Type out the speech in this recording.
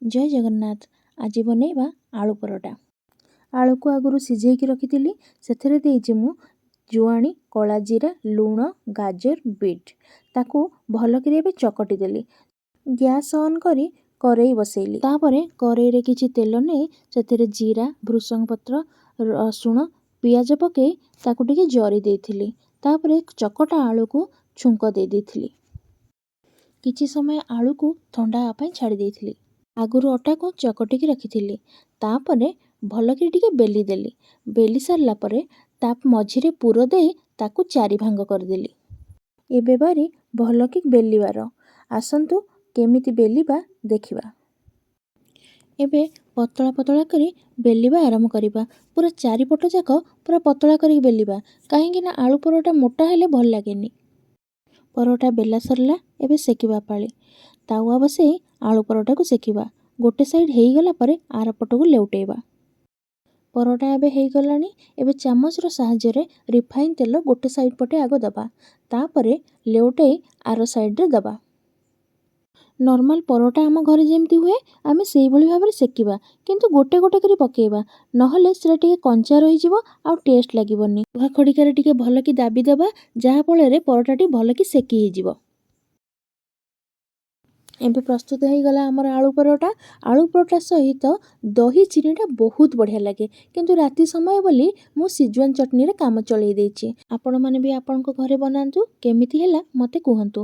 जय जगन्नाथ। आज बनैबा आलू परोटा। आलू को आगुरु सिझेइकी रखिथिली। सेथरे देइछि मु जुआणी, कला जीरा, लूण, गाजर, बीट ताकू भल करी एबे चकटी देली। गैस ऑन करी करेई बसैली। तापरे करेई रे किछि तेल नै सेथरे जीरा, भृसंग पत्र, रसुण, पियाज पकेई ताकू टिके जरी देइथिली। तापरे चकटा आलू को छुंक दे देइथिली। किछि समय आलू को ठंडा आपाई छाड़ी देइथिली। आगुरु अटा को चकटिकी रखिथिली। तापरे भलकरी टिके बेली देली। बेली सारला परे ताप मझिरे पुर देई ताकू चारि भांग करदेली। एबे बारी भलकी बेलीबार। आसंतु केमिति बेलीबा देखिबा। एबे पतला पतला करी बेलीबा आरंभ करिबा। पूरा चारिपट जाक पूरा पतला करी बेलीबा। काहेकि ना आलू परोटा मोटा हेले भल लागेनी। परोटा बेला सरला। एबे सेकिबा पाली। तावा बसेई आलू परोटा को सेकिबा। गोटे साइड हेई गला परे आर पट को लेउटेबा। परोटा एबे हेई गलानी। एबे चामच रो साहाय्य रे रिफाइन तेल गोटे साइड पटे आगो दबा। तापरे लेउटेई आर साइड रे दबा। नॉर्मल परोटा आम घरे जेमती हुए आमे सेई भली भाबरे सेकिबा, किंतु गोटे गोटे करी पकेइबा, नहले सेटा टिके कंचा रहि जिवो आ टेस्ट लागिबोनी। लुहा खड़िका रे टिके भलकी दाबी दबा, जहा फଳରେ परोटाटी भलकी सेकी हेई जिवो। एबे प्रस्तुत हो गला हमर आलू परोटा। आलू परोटा सहित दही चिनीटा बहुत बढ़िया लगे, किंतु राति समय बोली मु सिजवान चटनी रे काम चलाई देछि। आपण माने भी आपण को घरे बनांतु। केमिति हैला मते कुहंतु।